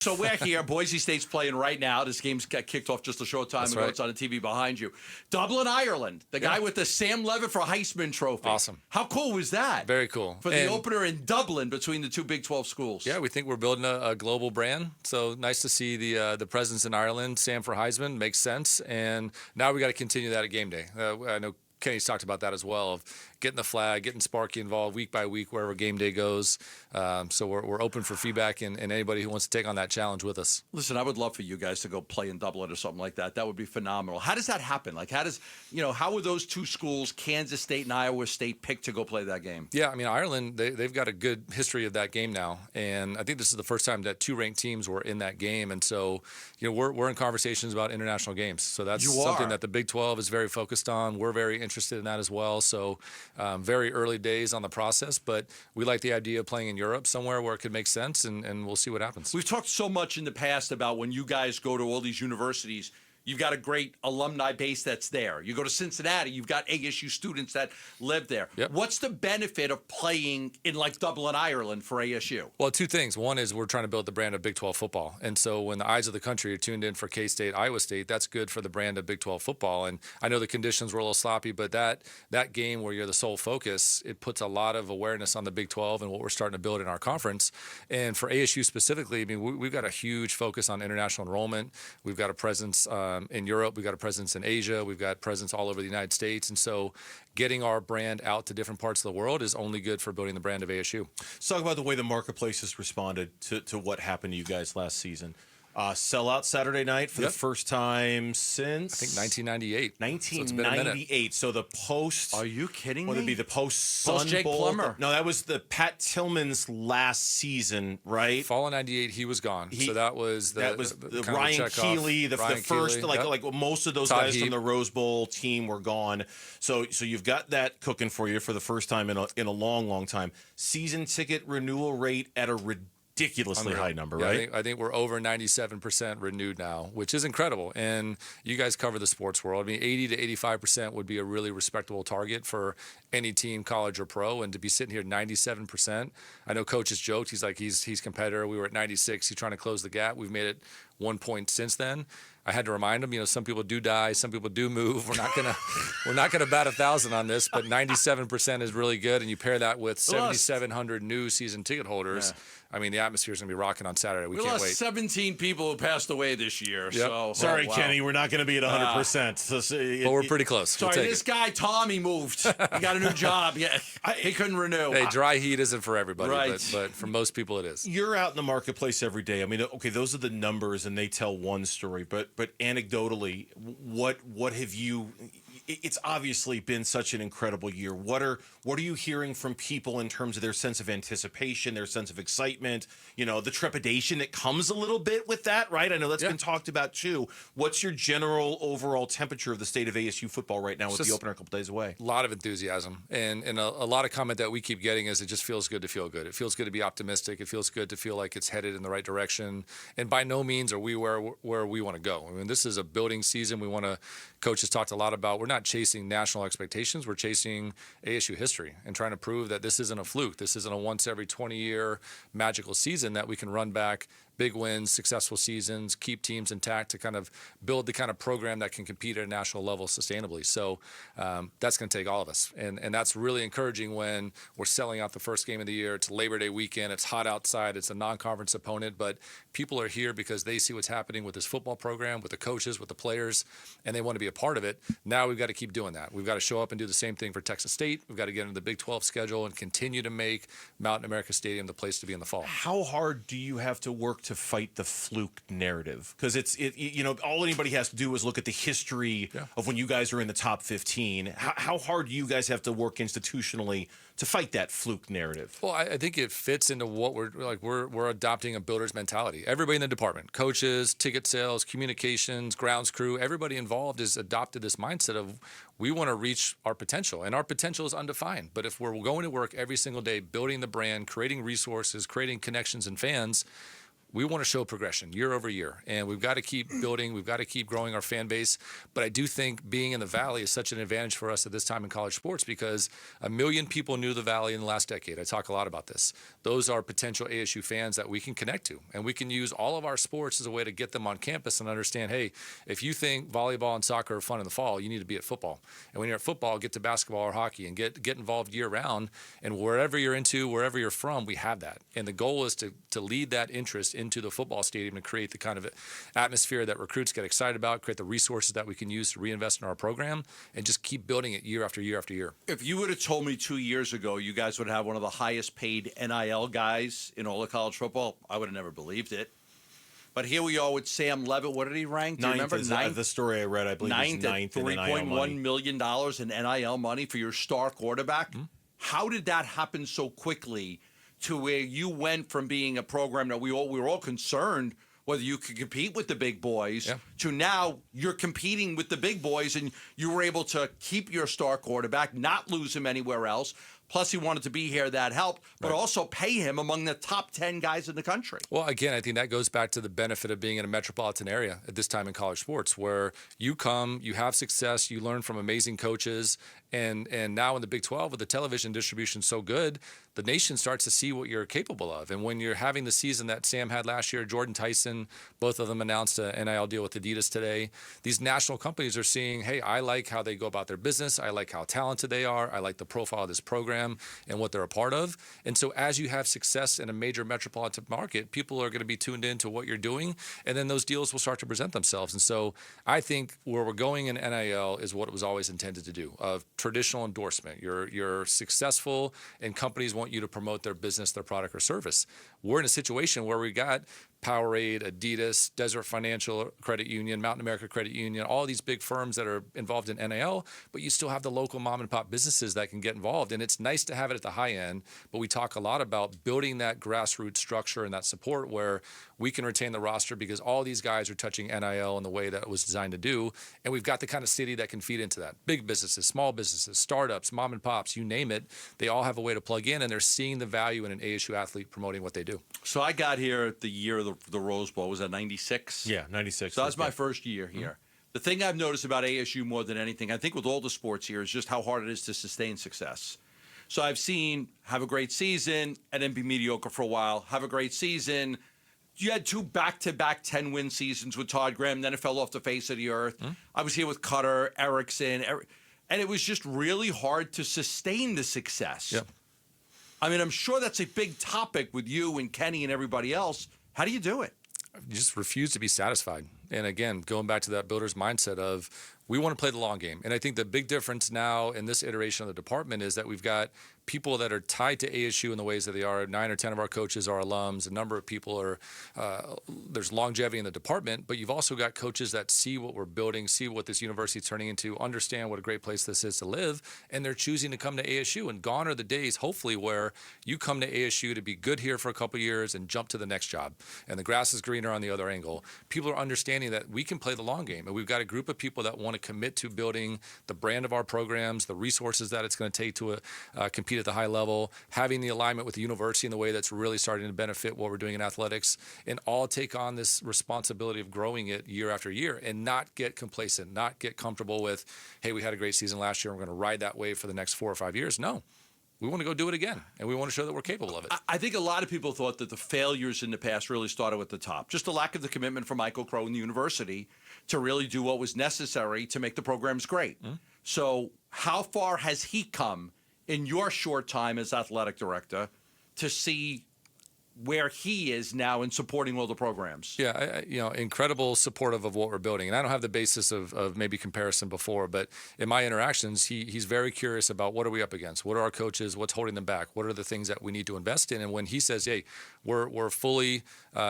So we're here. Boise State's playing right now. This game's got kicked off just a short time ago. Right. It's on the TV behind you. Dublin, Ireland. The guy with the Sam Levitt for Heisman Trophy. Awesome. How cool was that? Very cool. For the opener in Dublin between the two Big 12 schools. Yeah, we think we're building a global brand. So nice to see the presence in Ireland. Sam for Heisman makes sense. And now we got to continue that at game day. I know Kenny's talked about that as well, of getting the flag, getting Sparky involved week by week wherever game day goes. So we're open for feedback and anybody who wants to take on that challenge with us. Listen, I would love for you guys to go play in Dublin or something like that. That would be phenomenal. How does that happen? Like, how were those two schools, Kansas State and Iowa State, picked to go play that game? Yeah, I mean, Ireland, they've got a good history of that game now. And I think this is the first time that two ranked teams were in that game. And so, we're in conversations about international games. So that's something that the Big 12 is very focused on. We're very interested in that as well. So very early days on the process, but we like the idea of playing in Europe somewhere where it could make sense, and we'll see what happens. We've talked so much in the past about when you guys go to all these universities, you've got a great alumni base that's there. You go to Cincinnati, you've got ASU students that live there. Yep. What's the benefit of playing in like Dublin, Ireland for ASU? Well, two things. One is we're trying to build the brand of Big 12 football. And so when the eyes of the country are tuned in for K-State, Iowa State, that's good for the brand of Big 12 football. And I know the conditions were a little sloppy, but that game where you're the sole focus, it puts a lot of awareness on the Big 12 and what we're starting to build in our conference. And for ASU specifically, I mean, we've got a huge focus on international enrollment. We've got a presence in Europe. We've got a presence in Asia. We've got presence all over the United States. And so getting our brand out to different parts of the world is only good for building the brand of ASU. Let's talk about the way the marketplace has responded to what happened to you guys last season. Sellout Saturday night for the first time since, I think, 1998. 1998. So the post. Are you kidding me? Would it be the post Jake Bowl? Plummer. No, that was the Pat Tillman's last season, right? Fall of '98, he was gone. So that was the Ryan Keeley, the first, Keeley, like most of those Todd guys Heap. from the Rose Bowl team were gone. So you've got that cooking for you for the first time in a long time. Season ticket renewal rate at a ridiculously high number, right? I think we're over 97% renewed now, which is incredible. And you guys cover the sports world. I mean, 80 to 85% would be a really respectable target for any team, college or pro. And to be sitting here 97%, I know Coach has joked. He's like, he's competitor. We were at 96. He's trying to close the gap. We've made it 1 point since then. I had to remind him, some people do die, some people do move. We're not gonna bat 1,000 on this, but 97% is really good. And you pair that with 7,700 new season ticket holders. Yeah. I mean, the atmosphere is gonna be rocking on Saturday. We can't lost wait. 17 people who passed away this year. Yep. So sorry, Kenny, we're not gonna be at 100%. But we're pretty close. Sorry, this guy Tommy moved. He got a new job. Yeah, he couldn't renew. Hey, dry heat isn't for everybody, right. but for most people it is. You're out in the marketplace every day. I mean, okay, those are the numbers, and they tell one story. But anecdotally, what have you? It's obviously been such an incredible year. What are you hearing from people in terms of their sense of anticipation, their sense of excitement? The trepidation that comes a little bit with that, right? I know that's been talked about too. What's your general overall temperature of the state of ASU football right now with the opener a couple days away? A lot of enthusiasm, and a lot of comment that we keep getting is it just feels good to feel good. It feels good to be optimistic. It feels good to feel like it's headed in the right direction. And by no means are we where we want to go. I mean, this is a building season. Coach has talked a lot about, we're not chasing national expectations. We're chasing ASU history and trying to prove that this isn't a fluke. This isn't a once every 20-year magical season that we can run back big wins, successful seasons, keep teams intact to kind of build the kind of program that can compete at a national level sustainably. So that's going to take all of us. And that's really encouraging when we're selling out the first game of the year. It's Labor Day weekend. It's hot outside. It's a non-conference opponent. But people are here because they see what's happening with this football program, with the coaches, with the players, and they want to be a part of it. Now we've got to keep doing that. We've got to show up and do the same thing for Texas State. We've got to get into the Big 12 schedule and continue to make Mountain America Stadium the place to be in the fall. How hard do you have to work to fight the fluke narrative? Because all anybody has to do is look at the history of when you guys are in the top 15. How hard do you guys have to work institutionally to fight that fluke narrative? Well, I think it fits into what we're adopting a builder's mentality. Everybody in the department, coaches, ticket sales, communications, grounds crew, everybody involved has adopted this mindset of we want to reach our potential, and our potential is undefined. But if we're going to work every single day building the brand, creating resources, creating connections and fans, we want to show progression year over year, and we've got to keep building. We've got to keep growing our fan base. But I do think being in the Valley is such an advantage for us at this time in college sports because 1 million people knew the Valley in the last decade. I talk a lot about this. Those are potential ASU fans that we can connect to, and we can use all of our sports as a way to get them on campus and understand, hey, if you think volleyball and soccer are fun in the fall, you need to be at football. And when you're at football, get to basketball or hockey and get involved year round. And wherever you're into, wherever you're from, we have that. And the goal is to lead that interest into the football stadium and create the kind of atmosphere that recruits get excited about, create the resources that we can use to reinvest in our program, and just keep building it year after year after year. If you would have told me 2 years ago you guys would have one of the highest paid NIL guys in all of college football, I would have never believed it. But here we are with Sam Levitt. What did he rank? Do you remember? Ninth. The story I read, I believe, was ninth in NIL money. $3.1 million in NIL money for your star quarterback. Mm-hmm. How did that happen so quickly to where you went from being a program that we were all concerned whether you could compete with the big boys to now you're competing with the big boys and you were able to keep your star quarterback, not lose him anywhere else. Plus, he wanted to be here. That helped, but also pay him among the top 10 guys in the country. Well, again, I think that goes back to the benefit of being in a metropolitan area at this time in college sports, where you come, you have success, you learn from amazing coaches, and now in the Big 12 with the television distribution so good, the nation starts to see what you're capable of. And when you're having the season that Sam had last year, Jordan Tyson, both of them announced an NIL deal with Adidas today. These national companies are seeing, hey, I like how they go about their business. I like how talented they are. I like the profile of this program and what they're a part of. And so as you have success in a major metropolitan market, people are going to be tuned into what you're doing, and then those deals will start to present themselves. And so I think where we're going in NIL is what it was always intended to do, of traditional endorsement. You're successful, and companies want you to promote their business, their product, or service. We're in a situation where we got Powerade, Adidas, Desert Financial Credit Union, Mountain America Credit Union, all these big firms that are involved in NIL, but you still have the local mom and pop businesses that can get involved. And it's nice to have it at the high end, but we talk a lot about building that grassroots structure and that support where we can retain the roster because all these guys are touching NIL in the way that it was designed to do. And we've got the kind of city that can feed into that. Big businesses, small businesses, startups, mom and pops, you name it, they all have a way to plug in, and they're seeing the value in an ASU athlete promoting what they do. So I got here the year of the Rose Bowl. Was that 96? Yeah, 96. So that was my first year here. Mm-hmm. The thing I've noticed about ASU more than anything, I think with all the sports here, is just how hard it is to sustain success. So I've seen have a great season and then be mediocre for a while, have a great season. You had 2 back-to-back 10-win seasons with Todd Graham, then it fell off the face of the earth. Mm-hmm. I was here with Cutter, Erickson, and it was just really hard to sustain the success. Yep. I mean, I'm sure that's a big topic with you and Kenny and everybody else. How do you do it? You just refuse to be satisfied. And again, going back to that builder's mindset of we want to play the long game. And I think the big difference now in this iteration of the department is that we've got people that are tied to ASU in the ways that they are. 9 or 10 of our coaches are alums. A number of people are, there's longevity in the department, but you've also got coaches that see what we're building, see what this university is turning into, understand what a great place this is to live, and they're choosing to come to ASU. And gone are the days, hopefully, where you come to ASU to be good here for a couple of years and jump to the next job. And the grass is greener on the other angle. People are understanding that we can play the long game. And we've got a group of people that want to commit to building the brand of our programs, the resources that it's going to take to compete at the high level, having the alignment with the university in the way that's really starting to benefit what we're doing in athletics, and all take on this responsibility of growing it year after year and not get complacent, not get comfortable with, hey, we had a great season last year, and we're going to ride that wave for the next 4 or 5 years. No. We want to go do it again, and we want to show that we're capable of it. I think a lot of people thought that the failures in the past really started at the top. Just the lack of the commitment from Michael Crow and the university to really do what was necessary to make the programs great. Mm-hmm. So how far has he come in your short time as athletic director to see where he is now in supporting all the programs? Yeah, incredible supportive of what we're building. And I don't have the basis of maybe comparison before, but in my interactions, he's very curious about what are we up against? What are our coaches? What's holding them back? What are the things that we need to invest in? And when he says, hey, we're fully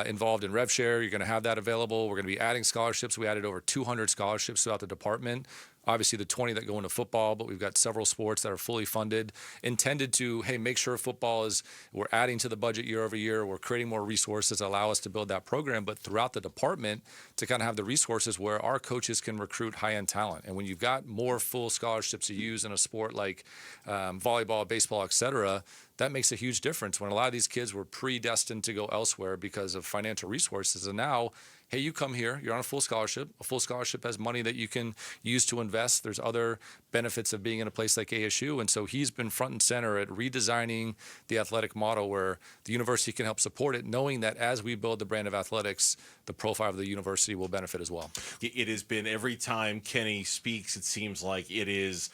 involved in RevShare, you're going to have that available. We're going to be adding scholarships. We added over 200 scholarships throughout the department. Obviously, the 20 that go into football, but we've got several sports that are fully funded, intended to, hey, make sure football is, we're adding to the budget year over year. We're creating more resources that allow us to build that program, but throughout the department to kind of have the resources where our coaches can recruit high-end talent. And when you've got more full scholarships to use in a sport like volleyball, baseball, et cetera, that makes a huge difference when a lot of these kids were predestined to go elsewhere because of financial resources. And now, hey, you come here, you're on a full scholarship. A full scholarship has money that you can use to invest. There's other benefits of being in a place like ASU. And so he's been front and center at redesigning the athletic model where the university can help support it, knowing that as we build the brand of athletics, the profile of the university will benefit as well. It has been, every time Kenny speaks, it seems like it is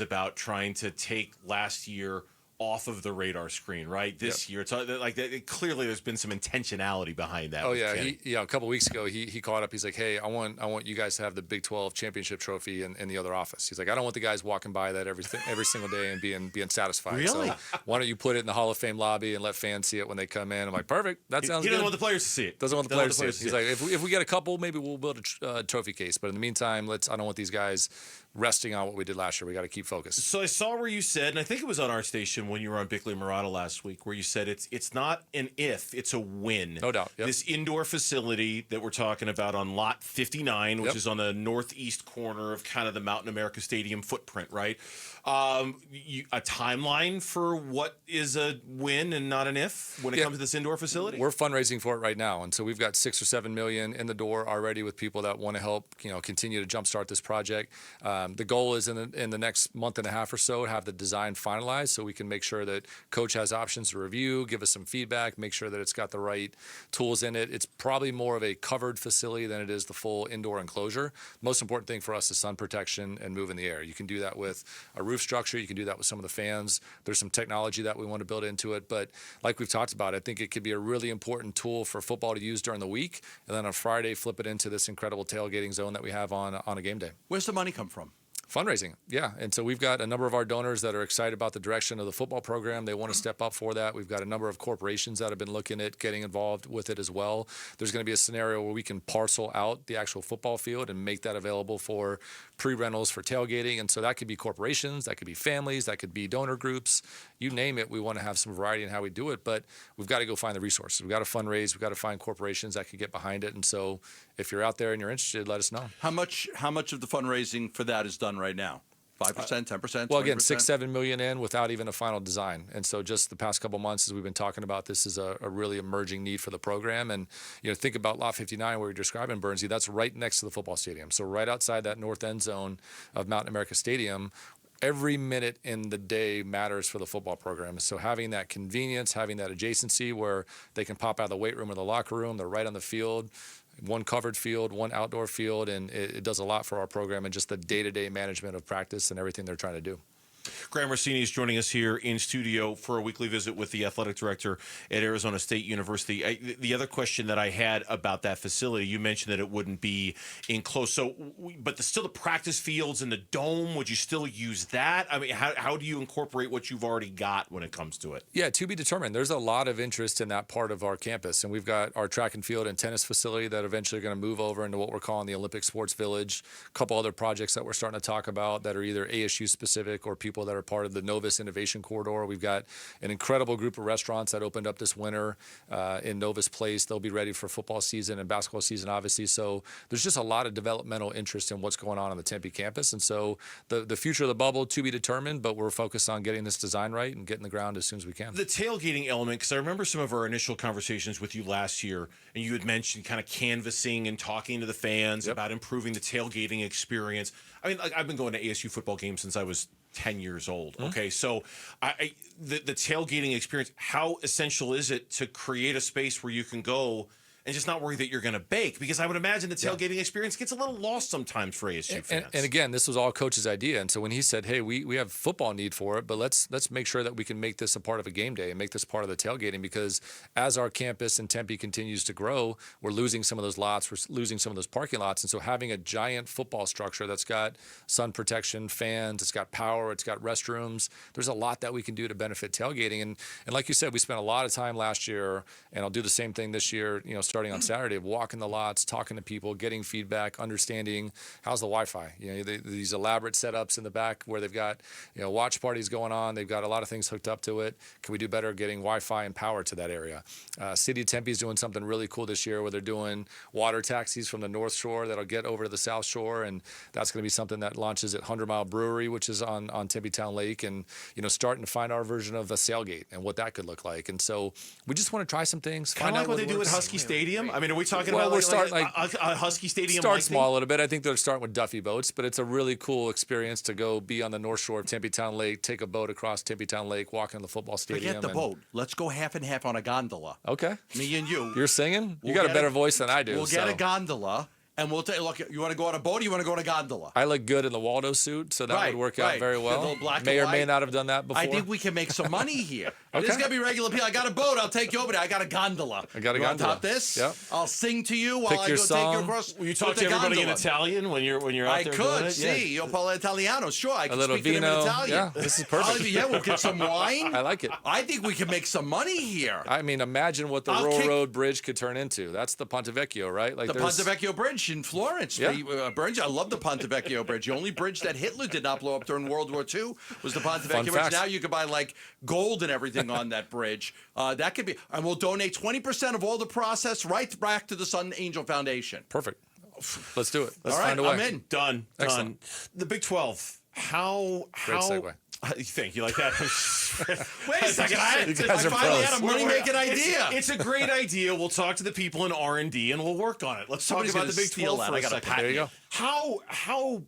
about trying to take last year off of the radar screen, right? This year, it's like clearly there's been some intentionality behind that. Oh yeah, a couple weeks ago he called up. He's like, hey, I want you guys to have the Big 12 championship trophy in the other office. He's like, I don't want the guys walking by that every single day and being satisfied. Really? So why don't you put it in the Hall of Fame lobby and let fans see it when they come in? I'm like, perfect. That sounds good. He doesn't want the players to see it. Doesn't want the players to see it. He's like, if we get a couple, maybe we'll build a trophy case. But in the meantime, I don't want these guys resting on what we did last year. We got to keep focused. So I saw where you said, and I think it was on our station when you were on Bickley Murata last week, where you said it's not an if, it's a win. No doubt. Yep. This indoor facility that we're talking about on lot 59, which is on the northeast corner of kind of the Mountain America Stadium footprint, right? A timeline for what is a win and not an if when it comes to this indoor facility? We're fundraising for it right now, and so we've got $6 or $7 million in the door already with people that want to help, continue to jumpstart this project. The goal is in the next month and a half or so to have the design finalized, so we can make sure that coach has options to review, give us some feedback, make sure that it's got the right tools in it. It's probably more of a covered facility than it is the full indoor enclosure. Most important thing for us is sun protection and move in the air. You can do that with a roof structure. You can do that with some of the fans. There's some technology that we want to build into it. But like we've talked about, I think it could be a really important tool for football to use during the week. And then on Friday, flip it into this incredible tailgating zone that we have on a game day. Where's the money come from? Fundraising, yeah. And so we've got a number of our donors that are excited about the direction of the football program. They want to step up for that. We've got a number of corporations that have been looking at getting involved with it as well. There's going to be a scenario where we can parcel out the actual football field and make that available for pre-rentals for tailgating. And so that could be corporations, that could be families, that could be donor groups. You name it, we want to have some variety in how we do it, but we've got to go find the resources. We've got to fundraise. We've got to find corporations that can get behind it. And so if you're out there and you're interested, let us know. How much of the fundraising for that is done right now? 5%, 10%? Well, again, 20%? $6-7 million in without even a final design. And so just the past couple months, as we've been talking about, this is a really emerging need for the program. And, think about Lot 59, where you're describing, Burnsy, that's right next to the football stadium. So right outside that north end zone of Mountain America Stadium, every minute in the day matters for the football program. So having that convenience, having that adjacency where they can pop out of the weight room or the locker room, they're right on the field, one covered field, one outdoor field, and it does a lot for our program and just the day-to-day management of practice and everything they're trying to do. Graham Rossini is joining us here in studio for a weekly visit with the athletic director at Arizona State University. The other question that I had about that facility, you mentioned that it wouldn't be enclosed. But still the practice fields and the dome, would you still use that? I mean, how do you incorporate what you've already got when it comes to it? Yeah, to be determined. There's a lot of interest in that part of our campus. And we've got our track and field and tennis facility that eventually are going to move over into what we're calling the Olympic Sports Village. A couple other projects that we're starting to talk about that are either ASU specific or people that are part of the Novus Innovation Corridor. We've got an incredible group of restaurants that opened up this winter in Novus Place. They'll be ready for football season and basketball season, obviously. So there's just a lot of developmental interest in what's going on the Tempe campus. And so the future of the bubble to be determined, but we're focused on getting this design right and getting the ground as soon as we can. The tailgating element, because I remember some of our initial conversations with you last year, and you had mentioned kind of canvassing and talking to the fans about improving the tailgating experience. I mean, I've been going to ASU football games since I was 10 years old. Okay, so the tailgating experience, how essential is it to create a space where you can go and just not worry that you're going to bake? Because I would imagine the tailgating experience gets a little lost sometimes for ASU fans. And again, this was all coach's idea. And so when he said, hey, we have football need for it, but let's make sure that we can make this a part of a game day and make this part of the tailgating, because as our campus in Tempe continues to grow, we're losing some of those lots, we're losing some of those parking lots. And so having a giant football structure that's got sun protection, fans, it's got power, it's got restrooms, there's a lot that we can do to benefit tailgating. And like you said, we spent a lot of time last year, and I'll do the same thing this year, starting on Saturday, of walking the lots, talking to people, getting feedback, understanding how's the Wi-Fi. These elaborate setups in the back where they've got watch parties going on. They've got a lot of things hooked up to it. Can we do better getting Wi-Fi and power to that area? City of Tempe is doing something really cool this year where they're doing water taxis from the North Shore that'll get over to the South Shore, and that's going to be something that launches at 100 Mile Brewery, which is on Tempe Town Lake, and starting to find our version of a sailgate and what that could look like. And so we just want to try some things. Kind of like what they do at Husky Stadium. I mean, are we talking about a Husky Stadium? Start small a little bit. I think they're starting with Duffy boats, but it's a really cool experience to go be on the North Shore of Tempe Town Lake, take a boat across Tempe Town Lake, walk in the football stadium. Forget the boat. Let's go half and half on a gondola. Okay. Me and you. You're singing? You got a better voice than I do. We'll get a gondola. And we'll take look. You want to go on a boat or you want to go on a gondola? I look good in the Waldo suit, so that would work out very well. The little black may and or may white. not have done that before. I think we can make some money here. Okay. There's got to be regular people. I got a boat. I'll take you over there. I got a gondola. I got a you gondola. On top this? Yep. I'll sing to you while Pick I your go song. take you across. Will you talk with to the everybody in gondola. Italian when you're out I there could. doing it? See, io parlo italiano. Sure, I can A little speak to them in vino. Italian. Yeah, this is perfect. Yeah, we'll get some wine. I like it. I think we can make some money here. I mean, imagine what the Royal Road Bridge could turn into. That's the Ponte Vecchio, right? Like the Ponte Vecchio Bridge in Florence. Yeah. Bridge. I love the Ponte Vecchio Bridge. The only bridge that Hitler did not blow up during World War II was the Ponte Vecchio Bridge. fact. Now you can buy like gold and everything on that bridge. That could be, and we'll donate 20% of all the process right back to the Sun Angel Foundation. Perfect. Let's do it. Let's All right, find a way. I'm in. Done. Excellent. The Big 12. How? Great segue. Thank you. Like that. Wait a second. I guys are finally pros. had a money-making idea. It's a great idea. We'll talk to the people in R&D and we'll work on it. Let's Somebody's talk about the gonna Big steal 12 that. for I a got a second. patent. There you go. How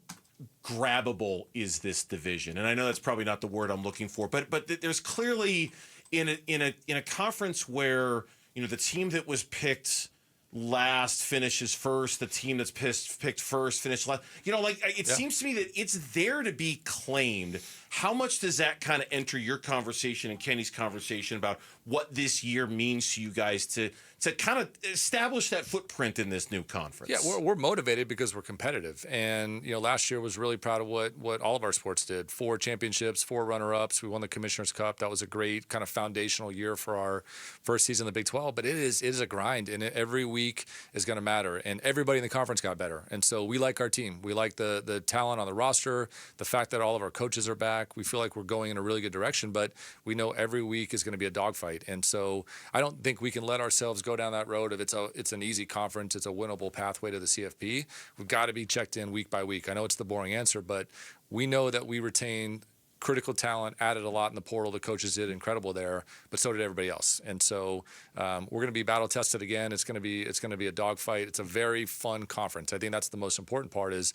grabbable is this division? And I know that's probably not the word I'm looking for, but there's clearly in a conference where the team that was picked last finishes first, the team that's picked first finished last. It seems to me that it's there to be claimed. How much does that kind of enter your conversation and Kenny's conversation about what this year means to you guys to kind of establish that footprint in this new conference? Yeah, we're motivated because we're competitive. And, last year was really proud of what all of our sports did. 4 championships, 4 runner-ups. We won the Commissioner's Cup. That was a great kind of foundational year for our first season in the Big 12. But it is a grind, and every week is going to matter. And everybody in the conference got better. And so we like our team. We like the talent on the roster, the fact that all of our coaches are back. We feel like we're going in a really good direction, but we know every week is going to be a dogfight. And so I don't think we can let ourselves go down that road of it's an easy conference, it's a winnable pathway to the CFP. We've got to be checked in week by week. I know it's the boring answer, but we know that we retain critical talent, added a lot in the portal. The coaches did incredible there, but so did everybody else. And so we're going to be battle tested again. It's going to be a dogfight. It's a very fun conference. I think that's the most important part is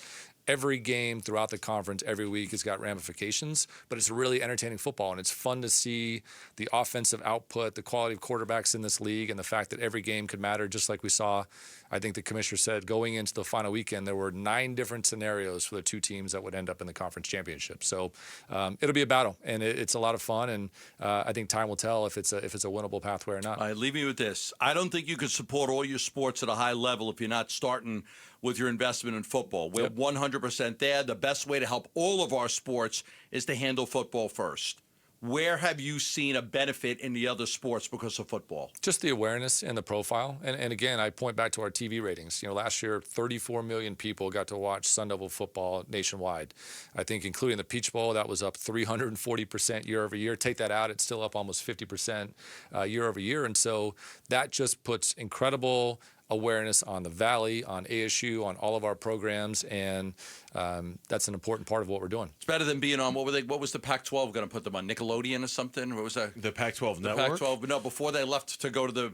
every game throughout the conference, every week has got ramifications, but it's really entertaining football, and it's fun to see the offensive output, the quality of quarterbacks in this league, and the fact that every game could matter, just like we saw. I think the commissioner said going into the final weekend, there were 9 different scenarios for the 2 teams that would end up in the conference championship. So it'll be a battle, and it's a lot of fun, and I think time will tell if it's a winnable pathway or not. All right, leave me with this. I don't think you can support all your sports at a high level if you're not starting with your investment in football. We're 100% there. The best way to help all of our sports is to handle football first. Where have you seen a benefit in the other sports because of football? Just the awareness and the profile. And again, I point back to our TV ratings. Last year, 34 million people got to watch Sun Devil football nationwide. I think including the Peach Bowl, that was up 340% year over year. Take that out, it's still up almost 50% year over year. And so that just puts incredible awareness on the Valley, on ASU, on all of our programs, and that's an important part of what we're doing. It's better than being on, what was the Pac-12 going to put them on, Nickelodeon or something? What was that? The Pac-12 The network? Pac-12, no, before they left to go to the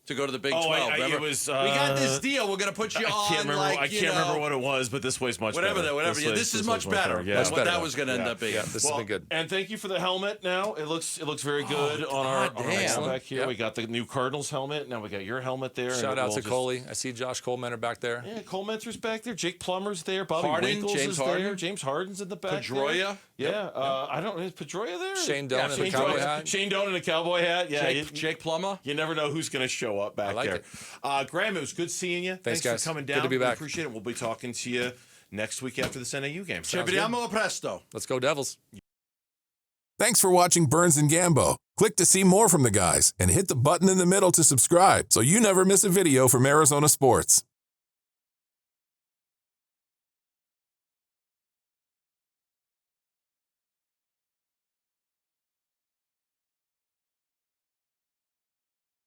Big 12. It remember? was, we got this deal. We're going to put you on. I can't remember what it was, but this way's much whatever better. Whatever. This is much better Yeah. than what that was going to end up being. Yeah, this has been good. And thank you for the helmet. Now it looks very good on our back here. Yep. We got the new Cardinals helmet. Now we got your helmet there. Shout out to Coley. I see Josh Coleman back there. Yeah, Cole Mentor's back there. Jake Plummer's there. Bobby Harden, Winkles James is Harden. there. James Harden's in the back. Pedroia. There. Yeah. I don't know. Is Pedroia there? Shane Doan in the cowboy hat. Shane Doan in the cowboy hat. Yeah. Jake Plummer. You never know who's going to show up back there. Graham, it was good seeing you. Thanks, guys. for coming down. Good to be back. We appreciate it. We'll be talking to you next week after the NAU game. Ci vediamo presto. Let's go Devils. Thanks for watching Burns and Gambo. Click to see more from the guys and hit the button in the middle to subscribe so you never miss a video from Arizona sports.